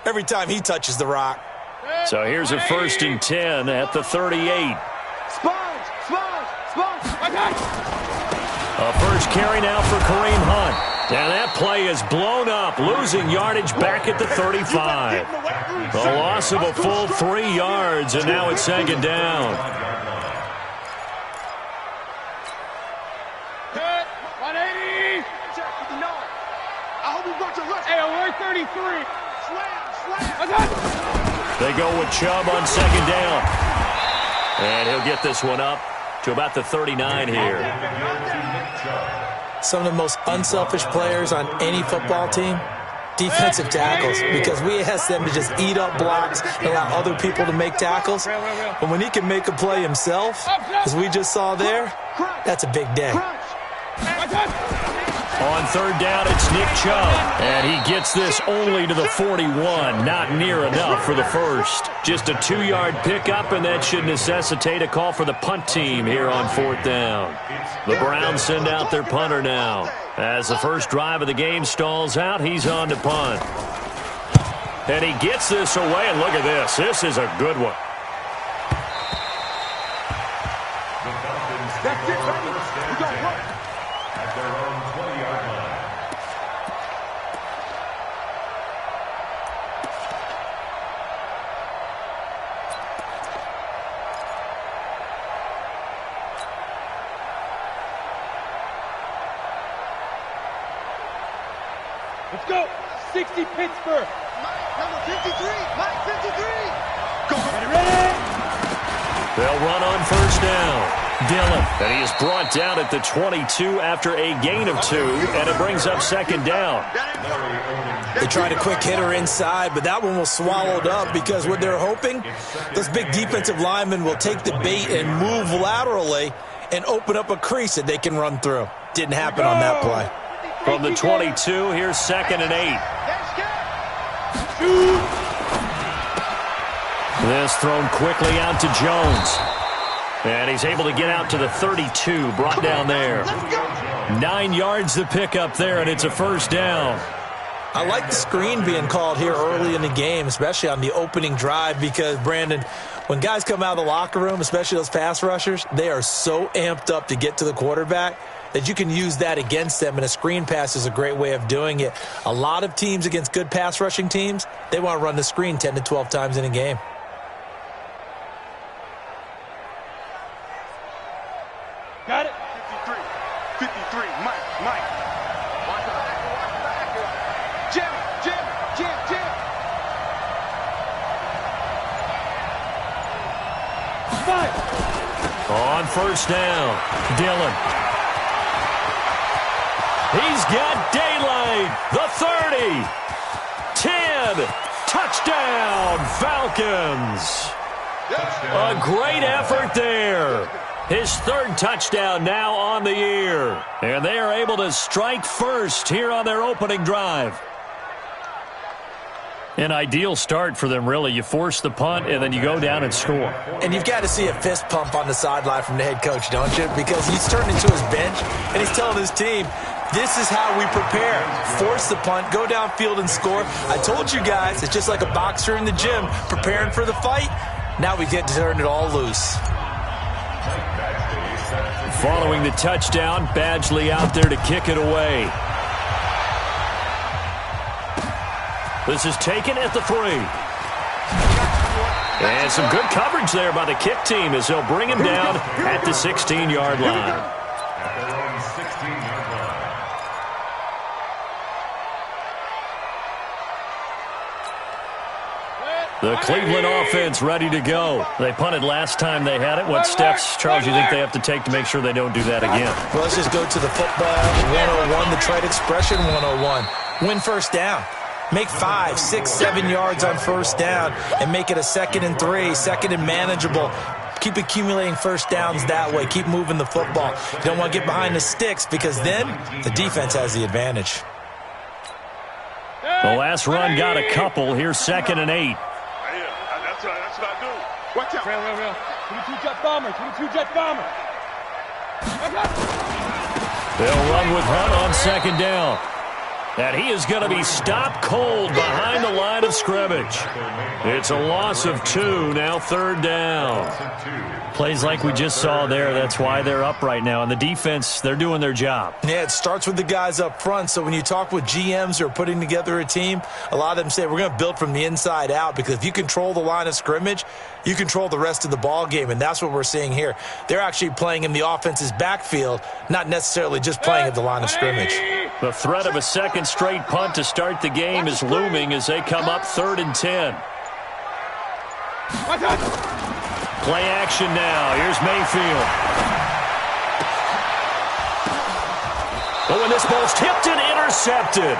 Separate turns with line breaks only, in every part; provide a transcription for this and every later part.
every time he touches the rock.
So here's a 1st and 10 at the 38. A first carry now for Kareem Hunt. And that play is blown up, losing yardage back at the 35. A loss of a full 3 yards, and now it's 2nd down.
Cut, 180. I hope you got your rush. Hey, alert 33. Slam.
They go with Chubb on 2nd down. And he'll get this one up to about the 39 here.
Some of the most unselfish players on any football team, defensive tackles, because we ask them to just eat up blocks and allow other people to make tackles. But when he can make a play himself, as we just saw there, that's a big day.
On 3rd down, it's Nick Chubb. And he gets this only to the 41. Not near enough for the first. Just a 2-yard pickup, and that should necessitate a call for the punt team here on 4th down. The Browns send out their punter now. As the first drive of the game stalls out, he's on to punt. And he gets this away, and look at this. This is a good one.
That's it, baby. We got work.
At their own 20-yard line.
Let's go. 60 Pittsburgh. Mike, number 53. Mike, 53. Go. Ready.
They'll run on 1st down. Dillon, and he is brought down at the 22 after a gain of 2, and it brings up 2nd down.
They tried a quick hitter inside, but that one was swallowed up because what they're hoping, those big defensive linemen will take the bait and move laterally and open up a crease that they can run through. Didn't happen on that play.
From the 22, here's 2nd and 8. This thrown quickly out to Jones. And he's able to get out to the 32, brought down there. 9 yards to pick up there, and it's a 1st down.
I like the screen being called here early in the game, especially on the opening drive, because, Brandon, when guys come out of the locker room, especially those pass rushers, they are so amped up to get to the quarterback that you can use that against them, and a screen pass is a great way of doing it. A lot of teams against good pass rushing teams, they want to run the screen 10 to 12 times in a game.
Got it.
53, Mike. Watch the back. Jim.
Five.
On 1st down, Dillon. He's got daylight. The 30. 10. Touchdown, Falcons. A great effort there. His 3rd touchdown now on the year. And they are able to strike first here on their opening drive. An ideal start for them, really. You force the punt, and then you go down and score.
And you've got to see a fist pump on the sideline from the head coach, don't you? Because he's turning to his bench, and he's telling his team, this is how we prepare. Force the punt, go downfield and score. I told you guys, it's just like a boxer in the gym preparing for the fight. Now we get to turn it all loose.
Following the touchdown, Badgley out there to kick it away. This is taken at the 3. And some good coverage there by the kick team as they'll bring him down at the 16-yard line.
At their own 16-yard line.
The Cleveland offense ready to go. They punted last time they had it. What steps, Charles, you think they have to take to make sure they don't do that again?
Well, let's just go to the football 101, the trade expression 101. Win 1st down. Make 5, 6, 7 yards on 1st down and make it a 2nd and 3, 2nd and manageable. Keep accumulating 1st downs that way. Keep moving the football. You don't want to get behind the sticks because then the defense has the advantage.
The last run got a couple. Here's 2nd and 8.
That's what I do. Watch out.
Real. 22 jet bomber.
They'll run with Hunt on 2nd down. And he is going to be stopped cold behind the line of scrimmage. It's a loss of 2, now 3rd down. Plays like we just saw there, that's why they're up right now. And the defense, they're doing their job.
Yeah, it starts with the guys up front. So when you talk with GMs who are putting together a team, a lot of them say we're going to build from the inside out, because if you control the line of scrimmage, you control the rest of the ball game, and that's what we're seeing here. They're actually playing in the offense's backfield, not necessarily just playing at the line of scrimmage.
The threat of a second straight punt to start the game is looming as they come up 3rd and 10. Play action now. Here's Mayfield. Oh, and this ball's tipped and intercepted.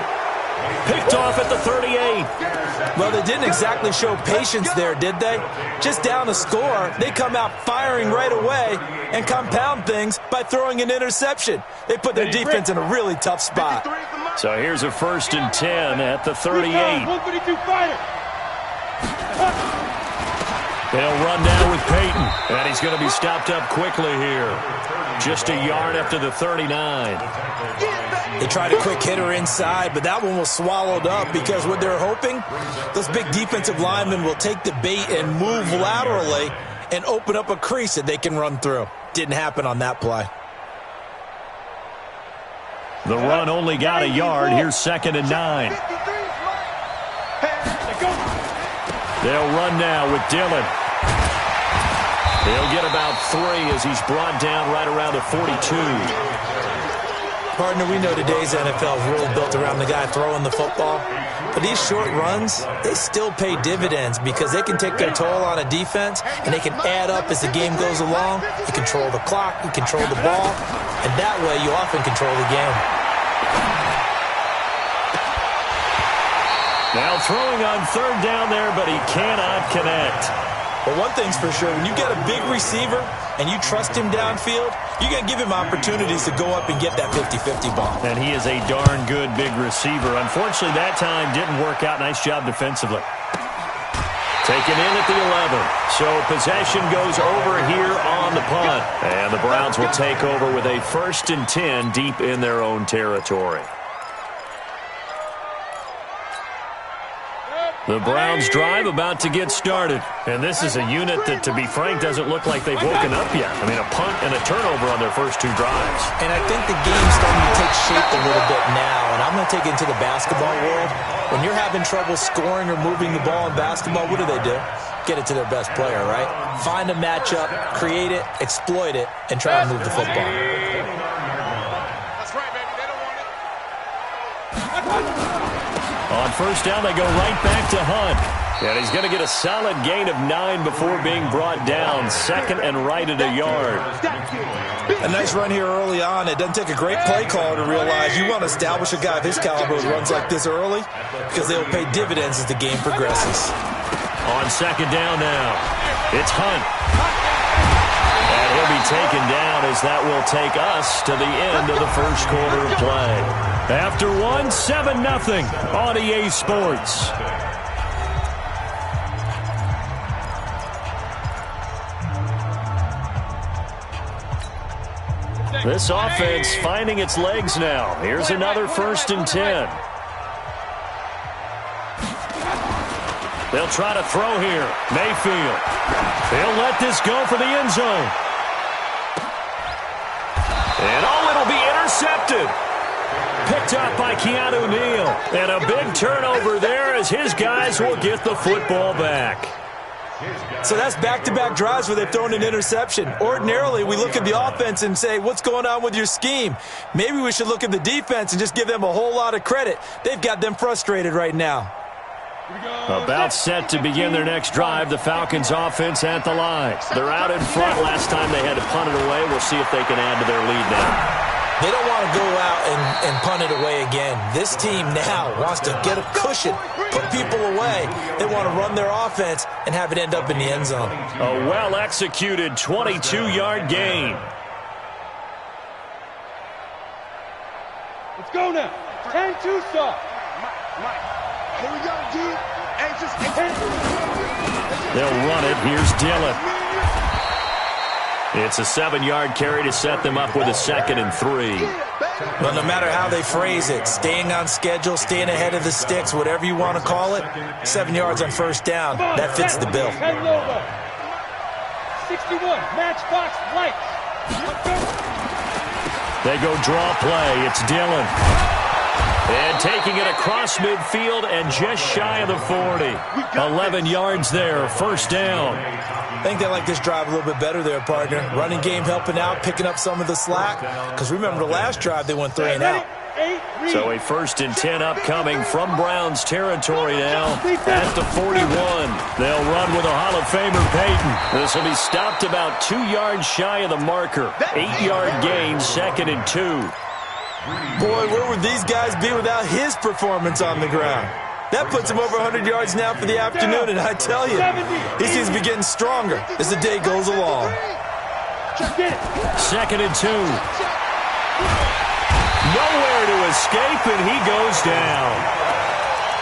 Picked off at the 38.
Well, they didn't exactly show patience there, did they? Just down a score, they come out firing right away and compound things by throwing an interception. They put their defense in a really tough spot.
So here's a 1st and 10 at the 38.
152 fighter.
They'll run now with Peyton, and he's going to be stopped up quickly here. Just a yard after the 39.
They tried a quick hitter inside, but that one was swallowed up, because what they're hoping, those big defensive linemen will take the bait and move laterally and open up a crease that they can run through. Didn't happen on that play.
The run only got a yard. Here's 2nd and 9. They'll run now with Dillon. He'll get about 3 as he's brought down right around the 42.
Partner, we know today's NFL is really built around the guy throwing the football. But these short runs, they still pay dividends, because they can take their toll on a defense, and they can add up as the game goes along. You control the clock, you control the ball, and that way you often control the game.
Now throwing on 3rd down there, but he cannot connect.
But one thing's for sure, when you get a big receiver and you trust him downfield, you're going to give him opportunities to go up and get that 50-50 ball.
And he is a darn good big receiver. Unfortunately, that time didn't work out. Nice job defensively. Taken in at the 11. So possession goes over here on the punt. And the Browns will take over with a 1st and 10 deep in their own territory. The Browns drive about to get started. And this is a unit that, to be frank, doesn't look like they've woken up yet. I mean, a punt and a turnover on their first 2 drives.
And I think the game's starting to take shape a little bit now. And I'm going to take it into the basketball world. When you're having trouble scoring or moving the ball in basketball, what do? Get it to their best player, right? Find a matchup, create it, exploit it, and try and move the football.
That's right, baby. They don't want it.
On 1st down, they go right back to Hunt. And he's going to get a solid gain of 9 before being brought down. 2nd and right at a yard.
A nice run here early on. It doesn't take a great play caller to realize you want to establish a guy of his caliber who runs like this early, because they'll pay dividends as the game progresses.
On 2nd down now, it's Hunt. And he'll be taken down as that will take us to the end of the first quarter of play. After 1, 7-0 on EA Sports. This offense finding its legs now. Here's another 1st and 10. They'll try to throw here. Mayfield. They'll let this go for the end zone. And it'll be intercepted. Picked up by Keanu Neal. And a big turnover there as his guys will get the football back.
So that's back-to-back drives where they've thrown an interception. Ordinarily, we look at the offense and say, what's going on with your scheme? Maybe we should look at the defense and just give them a whole lot of credit. They've got them frustrated right now.
About set to begin their next drive, the Falcons offense at the line. They're out in front. Last time they had to punt it away. We'll see if they can add to their lead now.
They don't want to go out and punt it away again. This team now wants to get a cushion, put people away. They want to run their offense and have it end up in the end zone.
A well-executed 22-yard gain.
Let's go now. 10-2 stop.
Mike. Here we go, G. Anxious.
They'll run it. Here's Dillon. It's a 7-yard carry to set them up with a 2nd and 3.
Well, no matter how they phrase it, staying on schedule, staying ahead of the sticks, whatever you want to call it, 7 yards on first down, that fits the bill.
61, matchbox lights.
They go draw play. It's Dillon. And taking it across midfield and just shy of the 40. 11 yards there, first down.
I think they like this drive a little bit better there, partner. Running game helping out, picking up some of the slack. Because remember the last drive, they went 3 and out.
So a 1st and 10 upcoming from Browns territory now at the 41. They'll run with a Hall of Famer, Peyton. This will be stopped about 2 yards shy of the marker. 8-yard gain, 2nd and 2.
Boy, where would these guys be without his performance on the ground? That puts him over 100 yards now for the afternoon, and I tell you, he seems to be getting stronger as the day goes along.
2nd and 2. Nowhere to escape, and he goes down.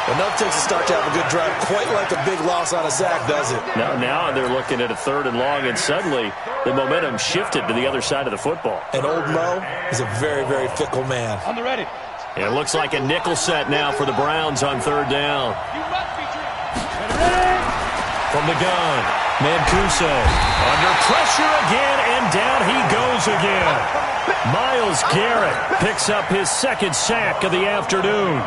Enough takes a start to have a good drive, quite like a big loss on a sack, does it?
Now they're looking at a 3rd and long, and suddenly the momentum shifted to the other side of the football.
And old Mo is a very, very fickle man.
On the ready.
It looks like a nickel set now for the Browns on 3rd down. From the gun, Mancuso under pressure again, and down he goes again. Myles Garrett picks up his 2nd sack of the afternoon.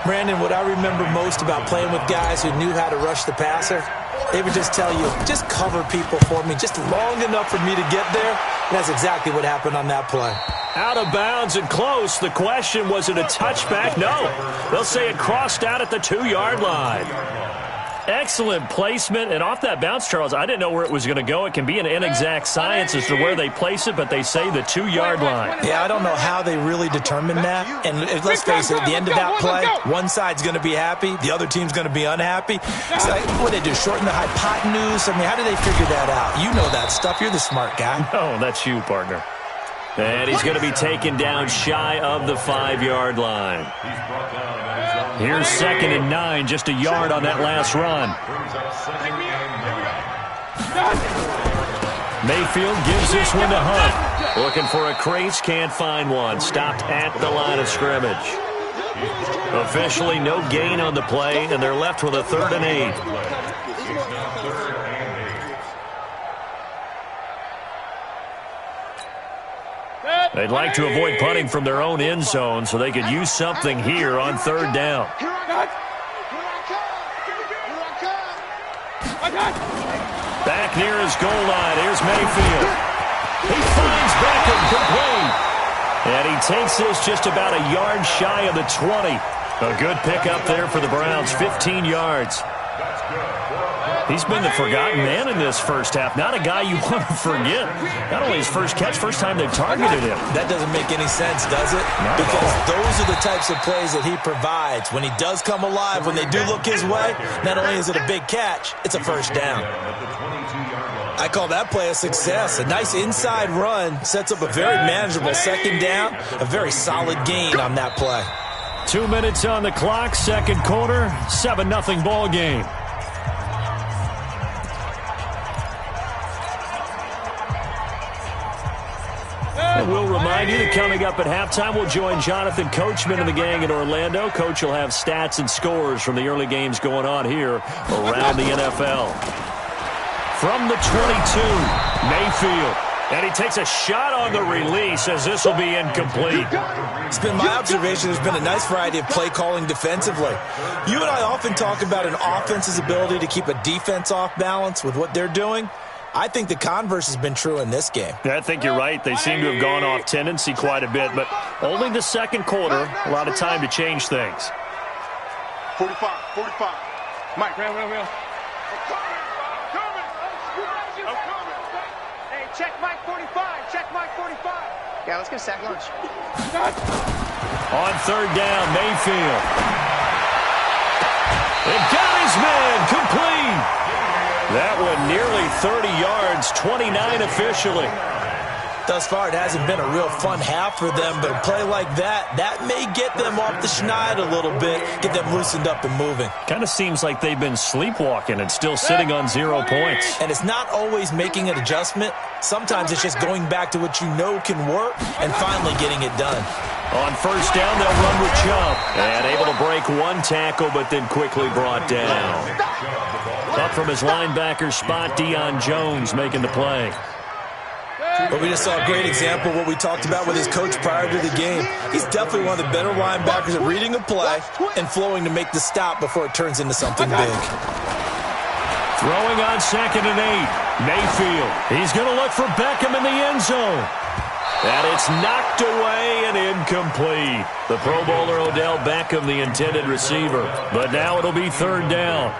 Brandon, what I remember most about playing with guys who knew how to rush the passer, they would just tell you, just cover people for me, just long enough for me to get there. And that's exactly what happened on that play.
Out of bounds and close. The question, was it a touchback? No. They'll say it crossed out at the 2-yard line. Excellent placement, and off that bounce, Charles, I didn't know where it was going to go. It can be an inexact science as to where they place it, but they say the 2-yard line.
Yeah, I don't know how they really determined that. And let's face it, at the end of that play, one side's going to be happy, the other team's going to be unhappy. It's like, what do they do, shorten the hypotenuse? I mean, how do they figure that out? You know that stuff. You're the smart guy.
No, that's you, partner. And he's going to be taken down shy of the 5-yard line. Here's 2nd and 9, just a yard on that last run. Mayfield gives this one to Hunt. Looking for a crease, can't find one. Stopped at the line of scrimmage. Officially no gain on the play, and they're left with a 3rd and 8. They'd like to avoid punting from their own end zone so they could use something here on 3rd down. Back near his goal line. Here's Mayfield. He finds Beckham complete. And he takes this just about a yard shy of the 20. A good pickup there for the Browns, 15 yards. He's been the forgotten man in this first half. Not a guy you want to forget. Not only his first catch, first time they've targeted him.
That doesn't make any sense, does it? Because those are the types of plays that he provides. When he does come alive, when they do look his way, not only is it a big catch, it's a first down. I call that play a success. A nice inside run sets up a very manageable 2nd down, a very solid gain on that play.
2 minutes on the clock, 2nd quarter, 7-0 ball game. And we'll remind you that coming up at halftime, we'll join Jonathan Coachman and the gang in Orlando. Coach will have stats and scores from the early games going on here around the NFL. From the 22, Mayfield. And he takes a shot on the release as this will be incomplete.
It's been my observation there's been a nice variety of play calling defensively. You and I often talk about an offense's ability to keep a defense off balance with what they're doing. I think the converse has been true in this game.
I think you're right. They seem to have gone off tendency quite a bit, but only the 2nd quarter, a lot of time to change things.
45. Mike,
Real.
I'm coming.
Hey, check Mike 45. Check Mike 45.
Yeah, let's get a sack lunch.
On 3rd down, Mayfield. It got his man complete. That one nearly 30 yards, 29 officially.
Thus far, it hasn't been a real fun half for them, but a play like that may get them off the schneid a little bit, get them loosened up and moving.
Kind of seems like they've been sleepwalking and still sitting on 0 points.
And it's not always making an adjustment. Sometimes it's just going back to what you know can work and finally getting it done.
On first down, they'll run with Chubb. And able to break one tackle, but then quickly brought down. Up from his linebacker spot, Deion Jones making the play.
But we just saw a great example of what we talked about with his coach prior to the game. He's definitely one of the better linebackers at reading a play and flowing to make the stop before it turns into something big.
Throwing on 2nd and 8. Mayfield. He's going to look for Beckham in the end zone. And it's knocked away and incomplete. The Pro Bowler Odell Beckham, the intended receiver. But now it'll be 3rd down.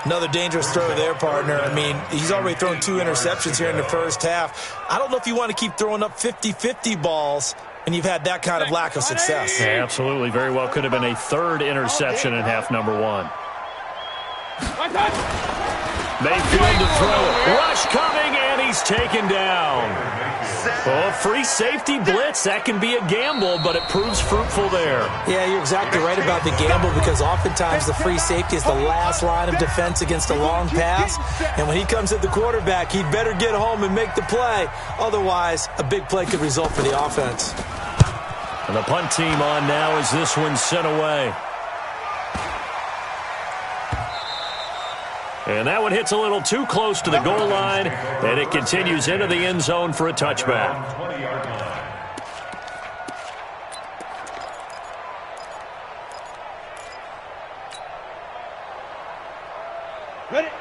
Another dangerous throw there, partner. I mean, he's already thrown 2 interceptions here in the first half. I don't know if you want to keep throwing up 50-50 balls when you've had that kind of lack of success.
Yeah, absolutely. Very well could have been a 3rd interception in half number 1. Mayfield to throw it. Rush coming, and he's taken down. Oh, free safety blitz. That can be a gamble, but it proves fruitful there.
Yeah, you're exactly right about the gamble because oftentimes the free safety is the last line of defense against a long pass. And when he comes at the quarterback, he'd better get home and make the play. Otherwise, a big play could result for the offense.
And the punt team on now as this one's sent away. And that one hits a little too close to the goal line, and it continues into the end zone for a touchback.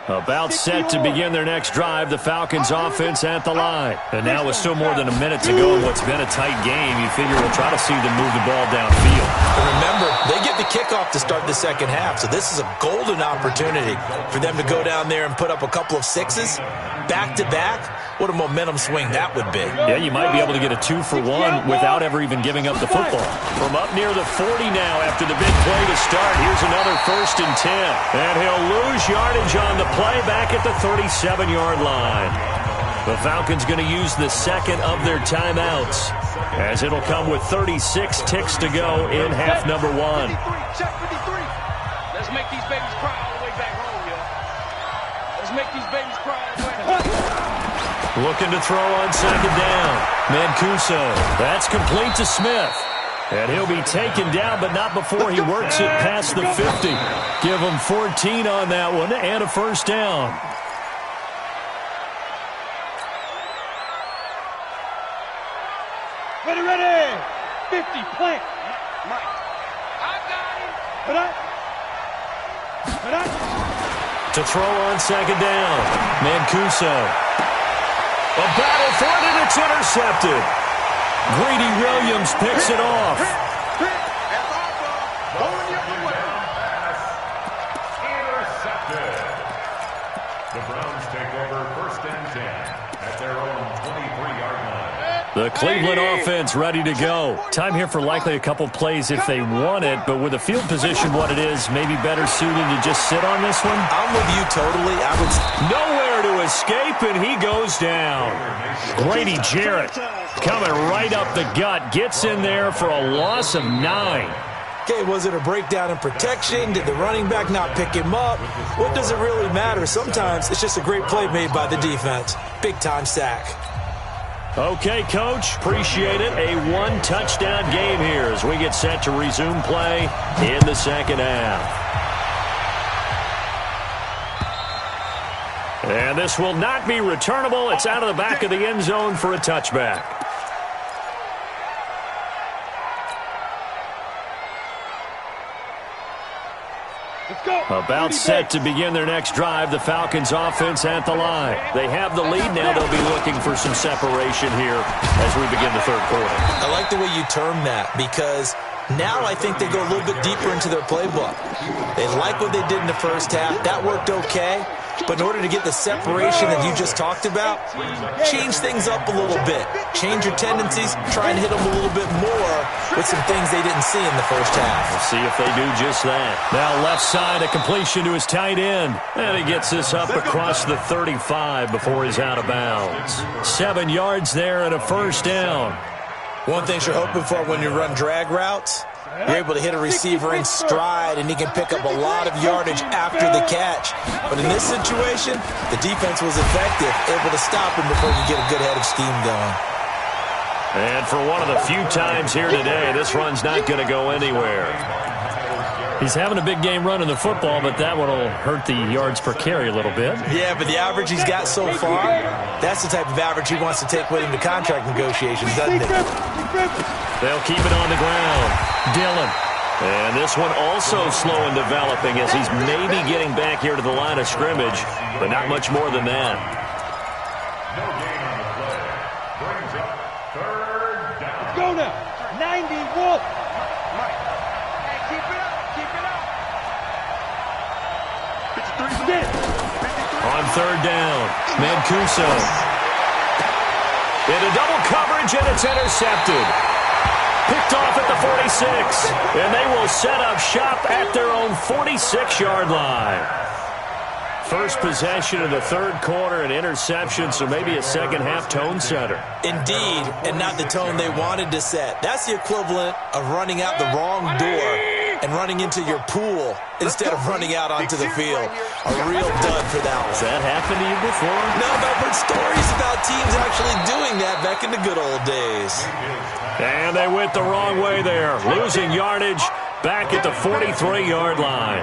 About set to begin their next drive, the Falcons offense at the line. And now with still more than a minute to go in what's been a tight game, you figure we'll try to see them move the ball downfield.
And remember, they get the kickoff to start the second half, so this is a golden opportunity for them to go down there and put up a couple of 6s back-to-back. What a momentum swing that would be.
Yeah, you might be able to get a 2-for-1 without ever even giving up the football. From up near the 40 now after the big play to start, here's another 1st and 10. And he'll lose yardage on the play back at the 37-yard line. The Falcons going to use the 2nd of their timeouts as it'll come with 36 ticks to go in half number 1.
Check 53. Let's make these babies cry all the way back home, yo. Let's make these babies cry all the way home.
Looking to throw on 2nd down. Mancuso. That's complete to Smith. And he'll be taken down, but not before he works it past the 50. Give him 14 on that one and a 1st down.
Ready. 50, plant. Mike. I got him. Put up.
To throw on 2nd down. Mancuso. A battle for it, and it's intercepted. Greedy Williams picks it off.
Intercepted. The Browns take over 1st and 10 at their own 23-yard line.
The Cleveland offense ready to go. Time here for likely a couple plays if they want it, but with the field position what it is, maybe better suited to just sit on this one.
I'm with you totally.
Nowhere to escape, and he goes down. Grady Jarrett coming right up the gut, gets in there for a loss of 9.
Okay, was it a breakdown in protection? Did the running back not pick him up? What does it really matter? Sometimes it's just a great play made by the defense. Big-time sack.
Okay, Coach, appreciate it. A 1-touchdown game here as we get set to resume play in the second half. And this will not be returnable. It's out of the back of the end zone for a touchback. About set to begin their next drive, the Falcons offense at the line. They have the lead now. They'll be looking for some separation here as we begin the 3rd quarter.
I like the way you term that because now I think they go a little bit deeper into their playbook. They like what they did in the first half. That worked okay. But in order to get the separation that you just talked about, change things up a little bit. Change your tendencies, try and hit them a little bit more with some things they didn't see in the first half.
We'll see if they do just that. Now left side, a completion to his tight end. And he gets this up across the 35 before he's out of bounds. 7 yards there and a first down.
One thing you're hoping for when you run drag routes, you're able to hit a receiver in stride, and he can pick up a lot of yardage after the catch. But in this situation, the defense was effective, able to stop him before you get a good head of steam going.
And for one of the few times here today, this run's not going to go anywhere. He's having a big game running the football, but that one will hurt the yards per carry a little bit.
Yeah, but the average he's got so far, that's the type of average he wants to take with him to contract negotiations, doesn't it?
They'll keep it on the ground. Dillon. And this one also slow in developing as he's maybe getting back here to the line of scrimmage, but not much more than that.
No gain on the play. Brings up third down.
Let's go now. 90, Wolf. Mike. Hey, keep it up. Keep it up.
53.
On third down, Mancuso. Into double coverage, and it's intercepted. Picked off at the 46, and they will set up shop at their own 46-yard line. First possession of the third quarter, an interception, so maybe a second-half tone setter.
Indeed, and not the tone they wanted to set. That's the equivalent of running out the wrong door and running into your pool instead of running out onto the field. A real dud for that one.
Has that happened to you before?
No, but I've heard stories about teams actually doing that back in the good old days.
And they went the wrong way there, losing yardage back at the 43-yard line.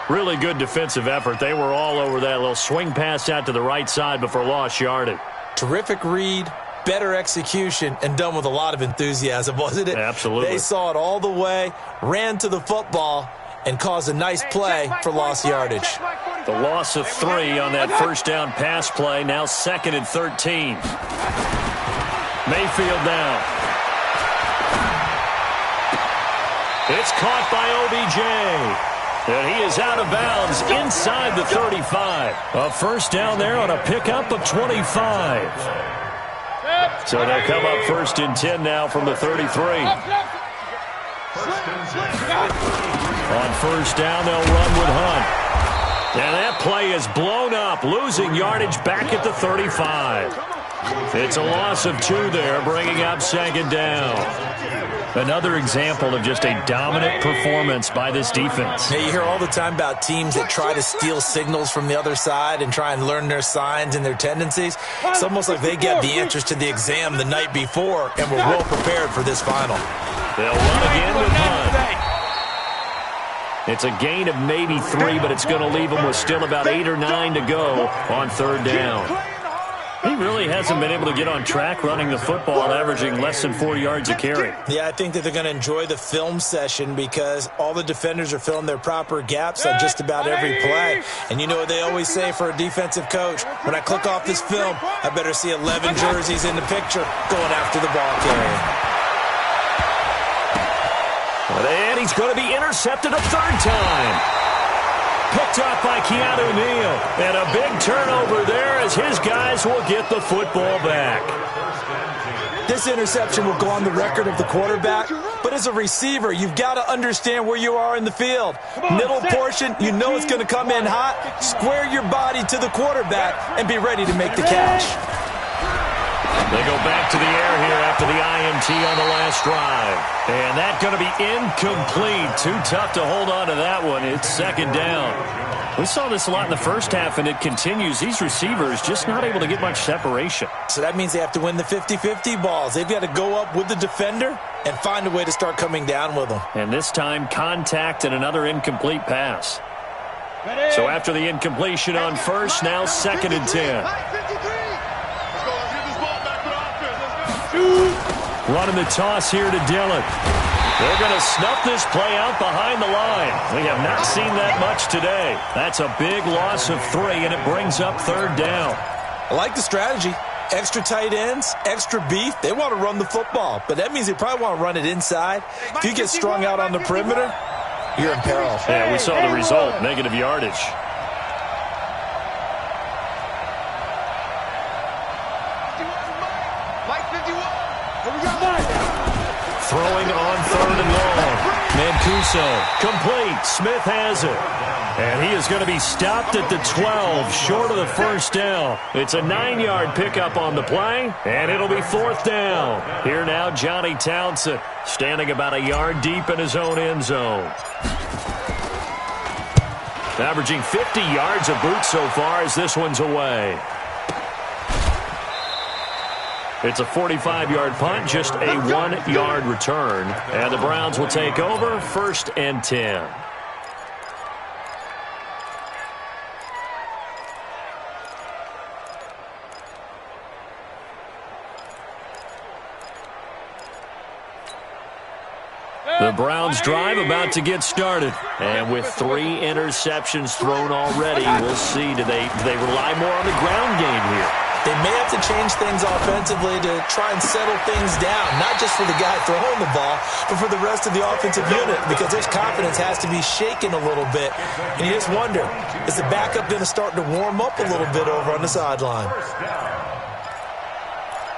Really good defensive effort. They were all over that little swing pass out to the right side before lost yardage.
Terrific read, better execution, and done with a lot of enthusiasm, wasn't it?
Absolutely.
They saw it all the way, ran to the football, and caused a nice play for lost yardage.
The loss of 3 on that first down pass play, now 2nd and 13. Mayfield down. It's caught by OBJ. And he is out of bounds inside the 35. A first down there on a pickup of 25. So they'll come up 1st and 10 now from the 33. On first down, they'll run with Hunt. And that play is blown up, losing yardage back at the 35. It's a loss of 2 there, bringing up 2nd down. Another example of just a dominant performance by this defense.
Now, you hear all the time about teams that try to steal signals from the other side and try and learn their signs and their tendencies. It's almost like they get the answers to the exam the night before and were well prepared for this final.
They'll run again with Hunt. It's a gain of maybe 3, but it's going to leave them with still about 8 or 9 to go on 3rd down. He really hasn't been able to get on track running the football, averaging less than 4 yards a carry.
Yeah, I think that they're going to enjoy the film session because all the defenders are filling their proper gaps on just about every play. And you know what they always say for a defensive coach? When I click off this film, I better see 11 jerseys in the picture going after the ball carrier.
And he's going to be intercepted a 3rd time. Picked off by Keanu Neal. And a big turnover there as his guys will get the football back.
This interception will go on the record of the quarterback, but as a receiver, you've got to understand where you are in the field. Middle portion, you know it's going to come in hot. Square your body to the quarterback and be ready to make the catch.
They go back to the air here after the INT on the last drive. And that's going to be incomplete. Too tough to hold on to that one. It's 2nd down. We saw this a lot in the first half, and it continues. These receivers just not able to get much separation.
So that means they have to win the 50-50 balls. They've got to go up with the defender and find a way to start coming down with them.
And this time, contact and another incomplete pass. So after the incompletion on first, now 2nd and 10. Running the toss here to Dillon. They're going to snuff this play out behind the line. We have not seen that much today. That's a big loss of 3, and it brings up 3rd down.
I like the strategy. Extra tight ends, extra beef. They want to run the football, but that means they probably want to run it inside. If you get strung out on the perimeter, you're in peril.
Yeah, we saw the result, negative yardage. Throwing on 3rd and long. Mancuso complete. Smith has it. And he is going to be stopped at the 12, short of the first down. It's a 9-yard pickup on the play, and it'll be 4th down. Here now, Johnny Townsend, standing about a yard deep in his own end zone. Averaging 50 yards of boot so far as this one's away. It's a 45-yard punt, just a 1-yard return. And the Browns will take over, 1st and 10. The Browns drive about to get started. And with 3 interceptions thrown already, we'll see. Do they rely more on the ground game here?
They may have to change things offensively to try and settle things down, not just for the guy throwing the ball, but for the rest of the offensive unit, because their confidence has to be shaken a little bit. And you just wonder, is the backup going to start to warm up a little bit over on the sideline?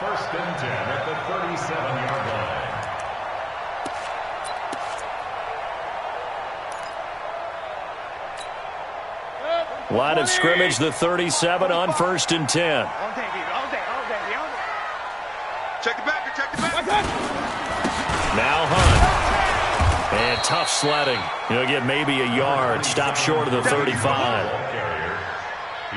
1st and 10 at the 37-yard line.
Line of scrimmage, the 37 on 1st and 10.
Check the back, check the back.
Now Hunt. And tough sledding. He'll get maybe a yard. Stop short of the 35.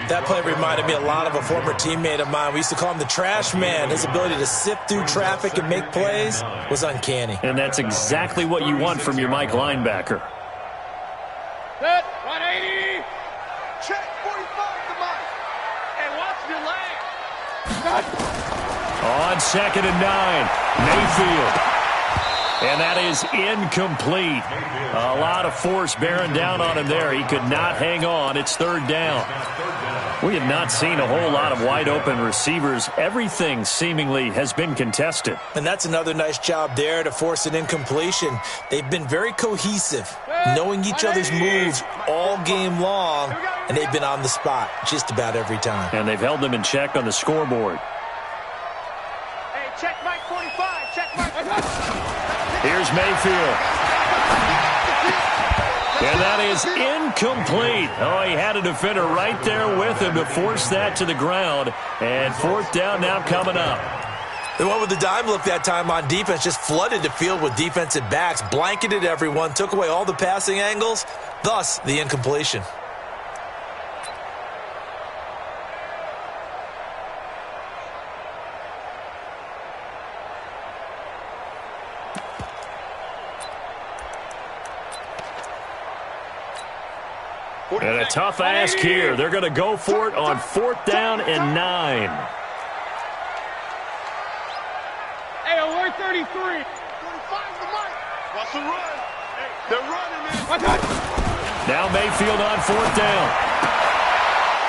That play reminded me a lot of a former teammate of mine. We used to call him the trash man. His ability to sift through traffic and make plays was uncanny.
And that's exactly what you want from your Mike linebacker.
Set, 180. Check 45 to Mike. And watch your leg.
On 2nd and 9, Mayfield. And that is incomplete. A lot of force bearing down on him there. He could not hang on. It's 3rd down. We have not seen a whole lot of wide-open receivers. Everything seemingly has been contested.
And that's another nice job there to force an incompletion. They've been very cohesive, knowing each other's moves all game long, and they've been on the spot just about every time.
And they've held them in check on the scoreboard.
Hey, check Mike 45. Check Mike.
Here's Mayfield. And that is incomplete. Oh, he had a defender right there with him to force that to the ground. And 4th down now coming up.
They went with the dime look that time on defense, just flooded the field with defensive backs, blanketed everyone, took away all the passing angles, thus the incompletion.
And a tough ask here. They're going to go for it on 4th down and 9.
Hey, alert 33. 45 to Mike. Watch the run. Hey, they're running, man.
Now Mayfield on 4th down.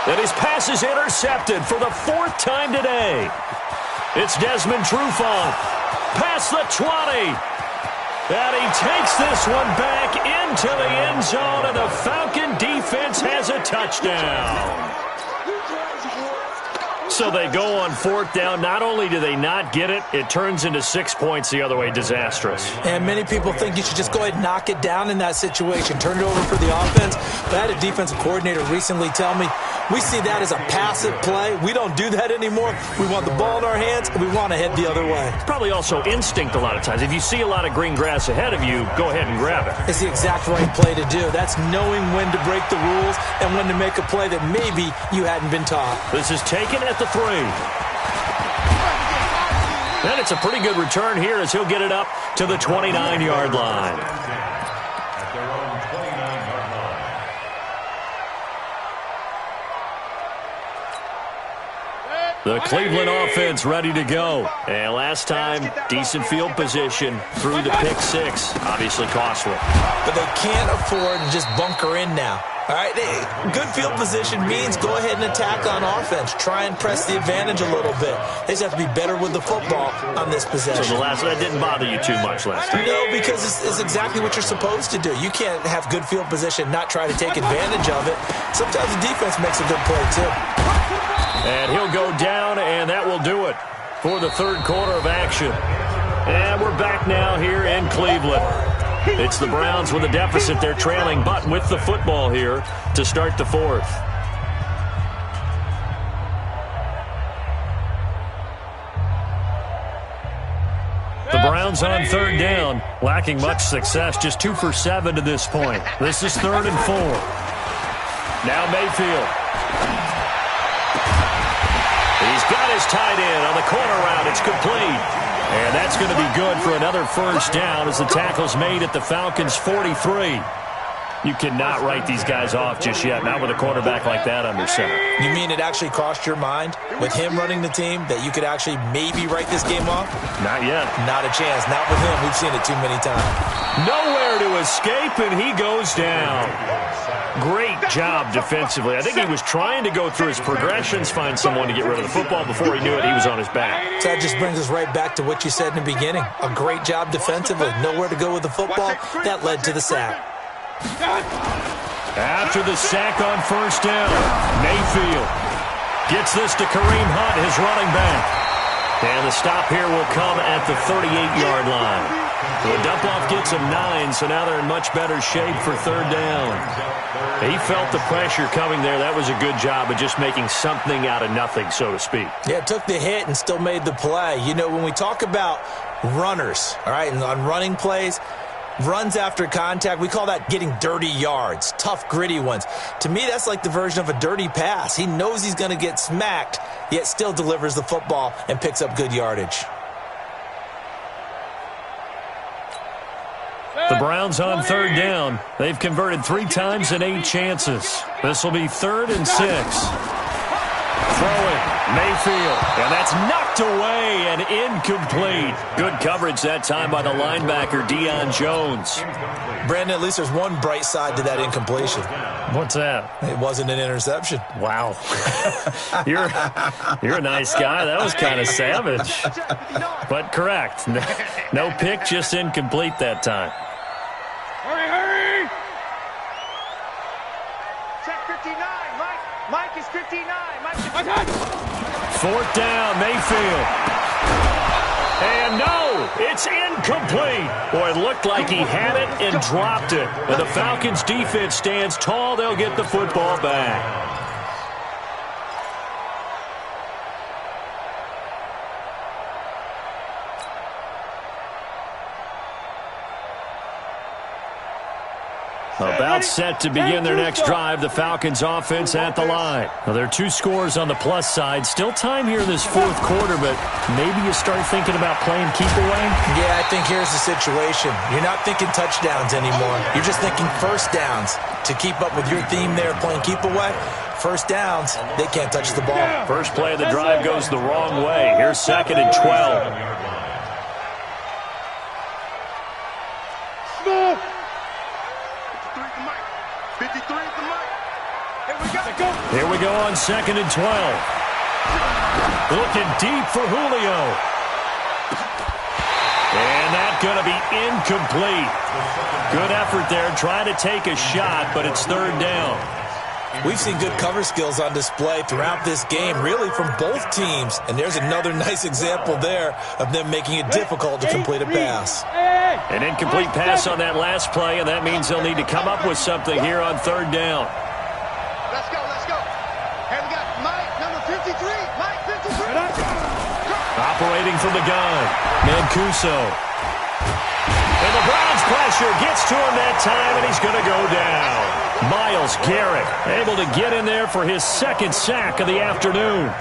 And his pass is intercepted for the 4th time today. It's Desmond Trufant. Past the 20. And he takes this one back into the end zone, and the Falcon defense has a touchdown. So they go on 4th down. Not only do they not get it, it turns into 6 points the other way. Disastrous.
And many people think you should just go ahead and knock it down in that situation, turn it over for the offense. But I had a defensive coordinator recently tell me, we see that as a passive play. We don't do that anymore. We want the ball in our hands, and we want to head the other way.
It's probably also instinct a lot of times. If you see a lot of green grass ahead of you, go ahead and grab it.
It's the exact right play to do. That's knowing when to break the rules and when to make a play that maybe you hadn't been taught.
This is taken at the 3. And it's a pretty good return here as he'll get it up to the 29-yard line.
At their own 29-yard line.
The Cleveland offense ready to go. And last time, decent field position through the pick 6. Obviously costly.
But they can't afford to just bunker in now. All right, good field position means go ahead and attack on offense. Try and press the advantage a little bit. They just have to be better with the football on this possession.
So that didn't bother you too much last time?
No, because it's exactly what you're supposed to do. You can't have good field position, not try to take advantage of it. Sometimes the defense makes a good play, too.
And he'll go down, and that will do it for the 3rd quarter of action. And we're back now here in Cleveland. It's the Browns with a deficit. They're trailing, but with the football here to start the fourth. The Browns on third down, lacking much success, just 2 for 7 to this point. This is 3rd and 4. Now Mayfield. He's got his tight end on the corner route. It's complete. And that's going to be good for another first down as the tackle's made at the Falcons' 43. You cannot write these guys off just yet, not with a quarterback like that under center.
You mean it actually crossed your mind with him running the team that you could actually maybe write this game off?
Not yet.
Not a chance. Not with him. We've seen it too many times.
Nowhere to escape, and he goes down. Great job defensively. I think he was trying to go through his progressions, find someone to get rid of the football. Before he knew it, he was on his back.
So that just brings us right back to what you said in the beginning. A great job defensively. Nowhere to go with the football. That led to the sack.
After the sack on first down, Mayfield gets this to Kareem Hunt, his running back. And the stop here will come at the 38-yard line. The dump-off gets him 9, so now they're in much better shape for third down. He felt the pressure coming there. That was a good job of just making something out of nothing, so to speak.
Yeah, took the hit and still made the play. You know, when we talk about runners, all right, and on running plays, runs after contact, we call that getting dirty yards, tough, gritty ones. To me, that's like the version of a dirty pass. He knows he's going to get smacked, yet still delivers the football and picks up good yardage.
The Browns on third down. They've converted 3 times in 8 chances. This will be 3rd and 6. Throw it, Mayfield, and that's knocked away and incomplete. Good coverage that time by the linebacker, Deion Jones.
Brandon, at least there's one bright side to that incompletion.
What's that?
It wasn't an interception.
Wow. You're a nice guy. That was kind of savage. But correct. No pick, just incomplete that time.
Hurry, hurry! Check 59, Mike. Mike is 59. Mike.
4th down, Mayfield. And no, it's incomplete. Boy, it looked like he had it and dropped it. And the Falcons defense stands tall. They'll get the football back. About set to begin their next drive, the Falcons offense at the line. Well, there are 2 scores on the plus side. Still time here in this 4th quarter, but maybe you start thinking about playing keep away?
Yeah, I think here's the situation. You're not thinking touchdowns anymore. You're just thinking first downs. To keep up with your theme there, playing keep away, first downs, they can't touch the ball.
First play of the drive goes the wrong way. Here's 2nd and 12. Here we go on 2nd and 12. Looking deep for Julio. And that's going to be incomplete. Good effort there, trying to take a shot, but it's 3rd down.
We've seen good cover skills on display throughout this game, really from both teams. And there's another nice example there of them making it difficult to complete a pass.
An incomplete pass on that last play, and that means they'll need to come up with something here on 3rd down.
Let's go, let's go. Hey, we got Mike, number 53. Mike, 53.
Operating from the gun, Mancuso. And the Browns pressure gets to him that time, and he's going to go down. Myles Garrett able to get in there for his 2nd sack of the afternoon.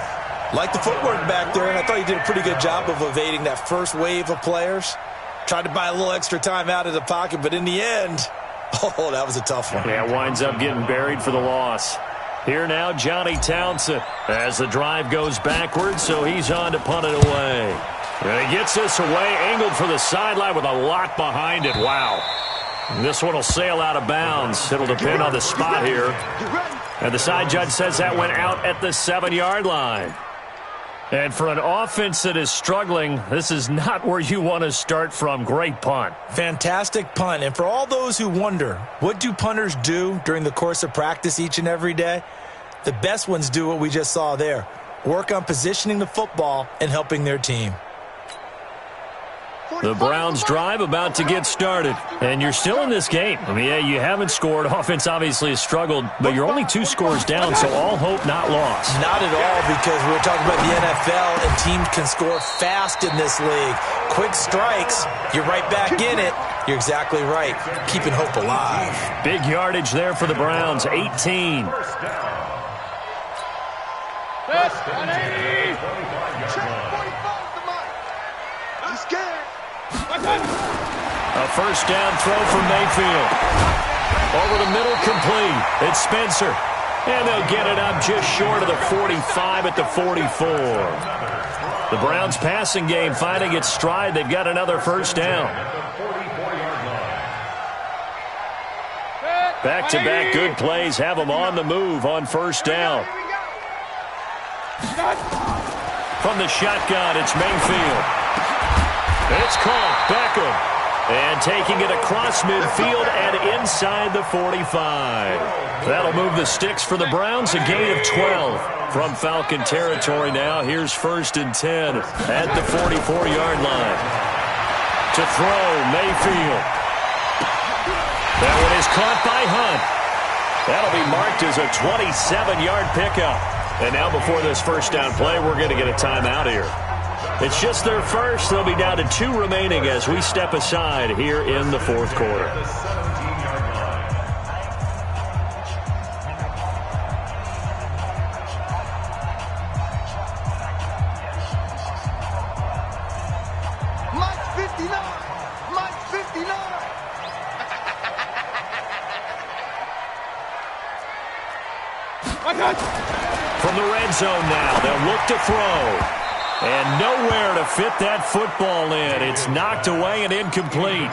Like the footwork back there, and I thought he did a pretty good job of evading that first wave of players. Tried to buy a little extra time out of the pocket, but in the end, oh, that was a tough one.
Yeah, winds up getting buried for the loss. Here now, Johnny Townsend as the drive goes backwards, so he's on to punt it away. And he gets this away, angled for the sideline with a lot behind it. Wow. And this one will sail out of bounds. It'll depend on the spot here. And the side judge says that went out at the 7-yard line. And for an offense that is struggling, this is not where you want to start from. Great punt.
Fantastic punt. And for all those who wonder, what do punters do during the course of practice each and every day? The best ones do what we just saw there. Work on positioning the football and helping their team.
The Browns drive about to get started. And you're still in this game. I mean, yeah, you haven't scored. Offense obviously has struggled, but you're only 2 scores down, so all hope not lost.
Not at all, because we're talking about the NFL, and teams can score fast in this league. Quick strikes, you're right back in it. You're exactly right. Keeping hope alive.
Big yardage there for the Browns, 18. A first down throw from Mayfield. Over the middle, complete. It's Spencer. And they'll get it up just short of the 45 at the 44. The Browns passing game finding its stride. They've got another first down. Back-to-back good plays have them on the move on first down. From the shotgun, it's Mayfield. It's caught. Beckham. And taking it across midfield and inside the 45. That'll move the sticks for the Browns, a gain of 12. From Falcon territory now, here's 1st and 10 at the 44-yard line. To throw, Mayfield. That one is caught by Hunt. That'll be marked as a 27-yard pickup. And now before this first down play, we're going to get a timeout here. It's just their first. They'll be down to 2 remaining as we step aside here in the 4th quarter.
Mike 59! Mike 59!
From the red zone now, they'll look to throw. And nowhere to fit that football in. It's knocked away and incomplete.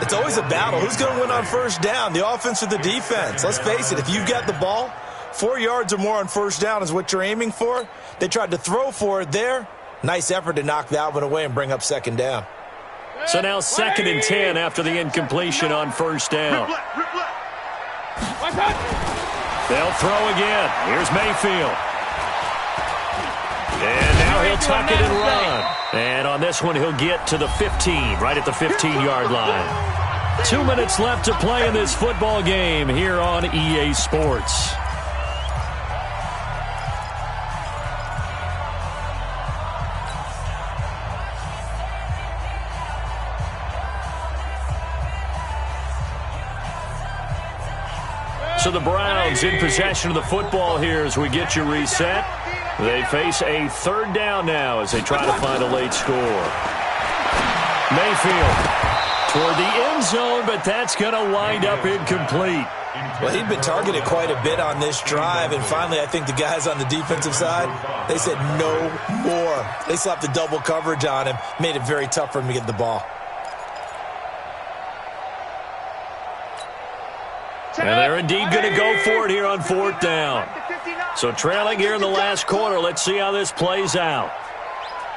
It's always a battle. Who's going to win on first down, the offense or the defense? Let's face it, if you've got the ball, 4 yards or more on first down is what you're aiming for. They tried to throw for it there. Nice effort to knock that one away and bring up second down.
So now 2nd and 10 after the incompletion on first down. They'll throw again. Here's Mayfield. And now he'll tuck it and run. And on this one, he'll get to the 15, right at the 15-yard line. 2 minutes left to play in this football game here on EA Sports. So the Browns in possession of the football here as we get you reset. They face a 3rd down now as they try to find a late score. Mayfield toward the end zone, but that's going to wind up incomplete.
Well, he'd been targeted quite a bit on this drive, and finally I think the guys on the defensive side, they said no more. They slapped the double coverage on him, made it very tough for him to get the ball.
And they're indeed going to go for it here on 4th down. So trailing here in the last quarter. Let's see how this plays out.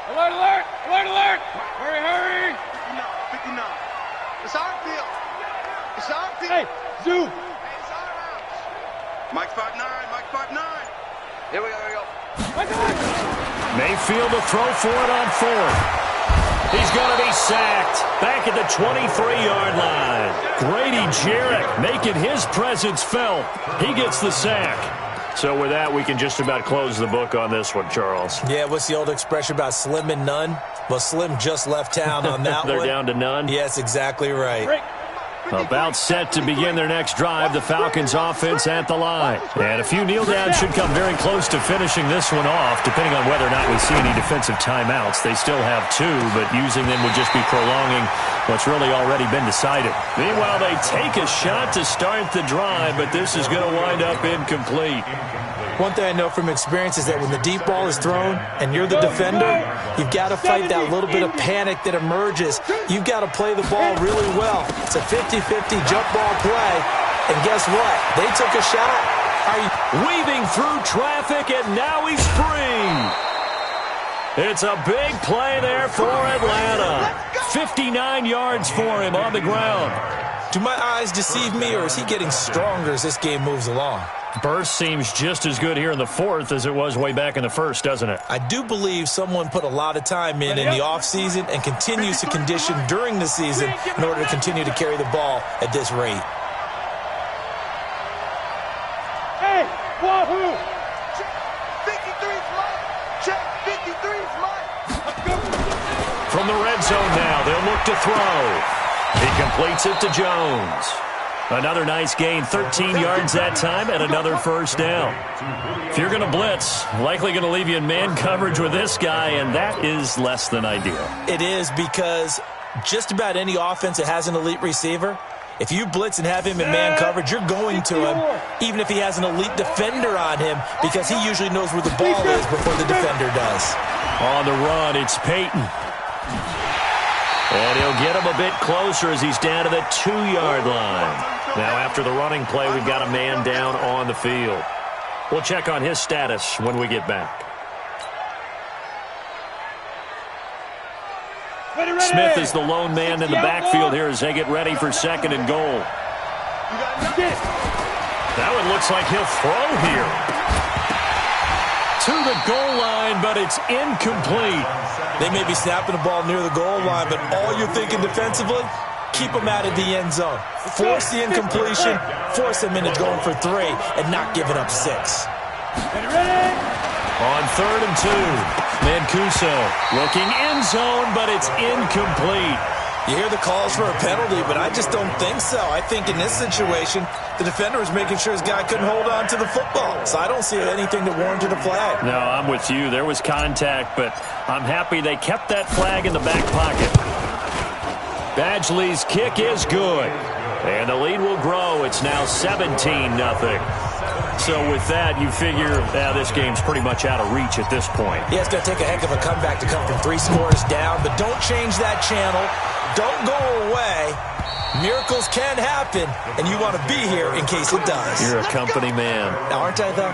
Alert, alert, alert, alert. Hurry, hurry. 59, 59. It's our field. It's our field. Hey, zoom. Hey, it's our house. Mike 59, Mike 59. Here we go, here we go.
Mayfield to throw for it on 4th. He's going to be sacked back at the 23-yard line. Grady Jarrett making his presence felt. He gets the sack. So with that, we can just about close the book on this one, Charles.
Yeah, what's the old expression about slim and none? Well, Slim just left town on that
They're
one.
down to none?
Yes, exactly right.
About set to begin their next drive, the Falcons offense at the line. And a few kneel downs should come very close to finishing this one off, depending on whether or not we see any defensive timeouts. They still have 2, but using them would just be prolonging what's really already been decided. Meanwhile, they take a shot to start the drive, but this is going to wind up incomplete.
One thing I know from experience is that when the deep ball is thrown and you're the defender, you've got to fight that little bit of panic that emerges. You've got to play the ball really well. It's a 50-50 jump ball play. And guess what? They took a shot.
Weaving through traffic, and now he's free. It's a big play there for Atlanta. 59 yards for him on the ground.
Do my eyes deceive me, or is he getting stronger as this game moves along?
Burst seems just as good here in the fourth as it was way back in the first, doesn't it?
I do believe someone put a lot of time in the offseason and continues to condition during the season in order to continue to carry the ball at this rate.
Hey, Wahoo!
Check 53's mine. Check 53's mine.
From the red zone now, they'll look to throw. He completes it to Jones. Another nice gain, 13 yards that time, and another first down. If you're going to blitz, likely going to leave you in man coverage with this guy, and that is less than ideal.
It is, because just about any offense that has an elite receiver, if you blitz and have him in man coverage, you're going to him, even if he has an elite defender on him, because he usually knows where the ball is before the defender does.
On the run, it's Peyton. And he'll get him a bit closer as he's down to the 2-yard line. Now, after the running play, we've got a man down on the field. We'll check on his status when we get back. Smith is the lone man in the backfield here as they get ready for 2nd and goal. That one looks like he'll throw here. To the goal line, but it's incomplete.
They may be snapping the ball near the goal line, but all you're thinking defensively, keep them out of the end zone. Force the incompletion, force them into going for 3, and not giving up 6.
On 3rd and 2, Mancuso looking end zone, but it's incomplete.
You hear the calls for a penalty, but I just don't think so. I think in this situation, the defender was making sure his guy couldn't hold on to the football. So I don't see anything that warranted a flag.
No, I'm with you. There was contact, but I'm happy they kept that flag in the back pocket. Badgley's kick is good, and the lead will grow. It's now 17-0. So with that, you figure this game's pretty much out of reach at this point.
Yeah, it's going to take a heck of a comeback to come from 3 scores down, but don't change that channel. Don't go away. Miracles can happen, and you want to be here in case it does.
You're a company man.
Aren't I, though?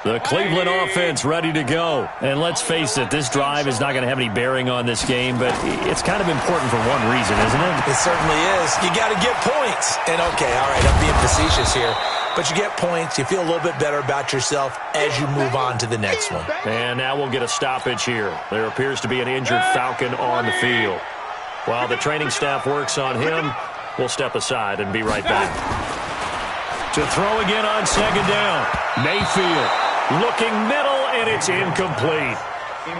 The Cleveland offense ready to go. And let's face it, this drive is not going to have any bearing on this game, but it's kind of important for one reason, isn't it?
It certainly is. You got to get points. And, okay, all right, I'm being facetious here. But you get points, you feel a little bit better about yourself as you move on to the next one.
And now we'll get a stoppage here. There appears to be an injured Falcon on the field. While the training staff works on him, we'll step aside and be right back. To throw again on 2nd down, Mayfield. Looking middle, and it's incomplete.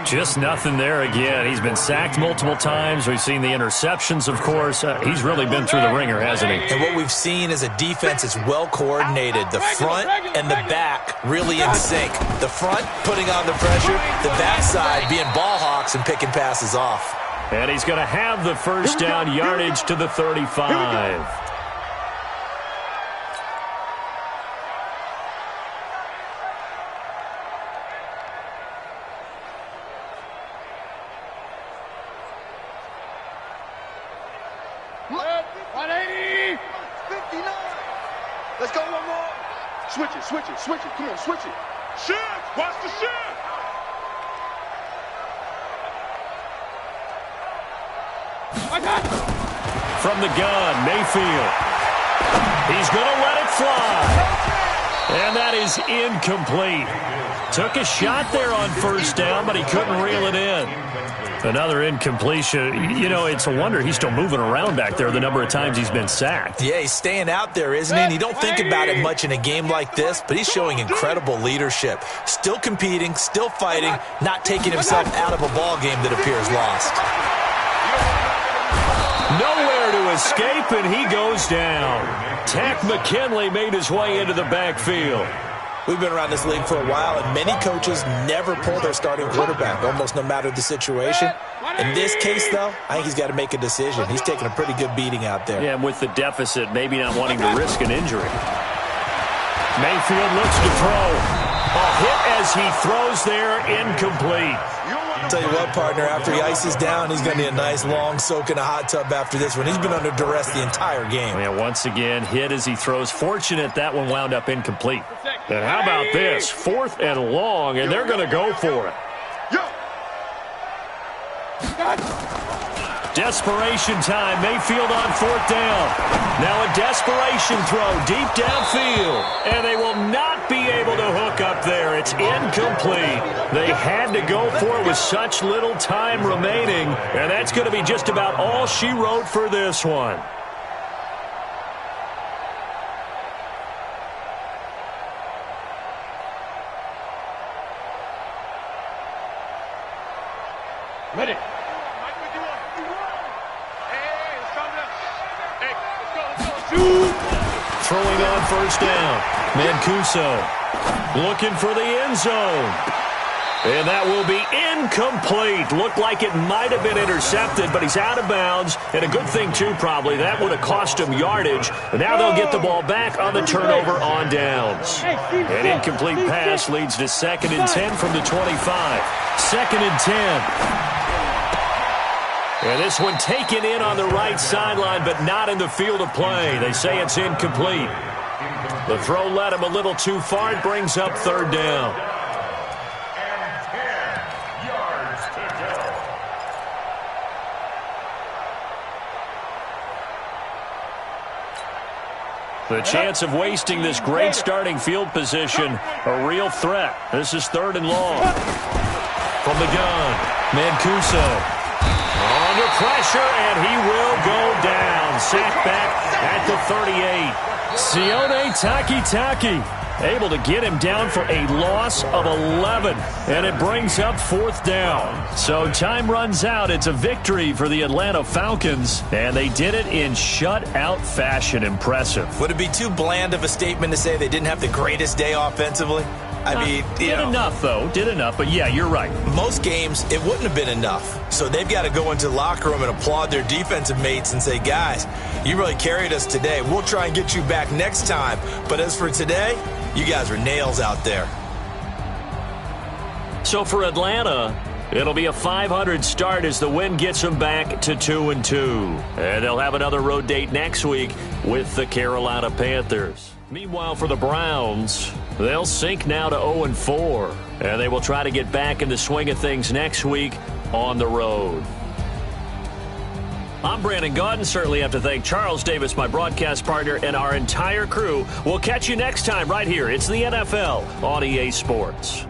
Just nothing there again. He's been sacked multiple times. We've seen the interceptions, of course. He's really been through the ringer, hasn't he?
And what we've seen is a defense that's well coordinated. The front and the back really in sync. The front putting on the pressure, the backside being ball hawks and picking passes off.
And he's going to have the first down, yardage to the 35.
Switch it. Come on, switch it. Shift. Watch the shift.
From the gun, Mayfield. He's going to let it fly. And that is incomplete. Took a shot there on 1st down, but he couldn't reel it in. Another incompletion. You know, it's a wonder he's still moving around back there the number of times he's been sacked.
Yeah, he's staying out there, isn't he? And you don't think about it much in a game like this, but he's showing incredible leadership. Still competing, still fighting, not taking himself out of a ball game that appears lost.
Nowhere to escape, and he goes down. Tack McKinley made his way into the backfield.
We've been around this league for a while, and many coaches never pull their starting quarterback, almost no matter the situation. In this case, though, I think he's got to make a decision. He's taking a pretty good beating out there.
Yeah, and with the deficit, maybe not wanting to risk an injury. Mayfield looks to throw. A hit as he throws there, incomplete.
I'll tell you what, partner, after he ices down, he's going to need a nice long soak in a hot tub after this one. He's been under duress the entire game.
Yeah, once again, hit as he throws. Fortunate that one wound up incomplete. And how about this? 4th and long, and they're going to go for it. Desperation time. Mayfield on 4th down. Now a desperation throw deep downfield. And they will not be able to hook up there. It's incomplete. They had to go for it with such little time remaining. And that's going to be just about all she wrote for this one.
Ready.
Throwing on 1st down. Mancuso looking for the end zone. And that will be incomplete. Looked like it might have been intercepted, but he's out of bounds. And a good thing, too, probably. That would have cost him yardage. But now they'll get the ball back on the turnover on downs. An incomplete pass leads to 2nd and 10 from the 25. 2nd and 10. And this one taken in on the right sideline, but not in the field of play. They say it's incomplete. The throw led him a little too far. It brings up 3rd down.
And 10 yards to go.
The chance of wasting this great starting field position, a real threat. This is 3rd and long. From the gun, Mancuso. Under pressure, and he will go down. Sacked back at the 38. Sione Takitaki able to get him down for a loss of 11. And it brings up 4th down. So time runs out. It's a victory for the Atlanta Falcons. And they did it in shutout fashion. Impressive.
Would it be too bland of a statement to say they didn't have the greatest day offensively? I mean,
did enough, though. Did enough. But, yeah, you're right.
Most games, it wouldn't have been enough. So they've got to go into the locker room and applaud their defensive mates and say, guys, you really carried us today. We'll try and get you back next time. But as for today, you guys are nails out there.
So for Atlanta, it'll be a 500 start as the win gets them back to 2-2. And they'll have another road date next week with the Carolina Panthers. Meanwhile, for the Browns, they'll sink now to 0-4. And they will try to get back in the swing of things next week on the road. I'm Brandon Gaudin. Certainly have to thank Charles Davis, my broadcast partner, and our entire crew. We'll catch you next time right here. It's the NFL on EA Sports.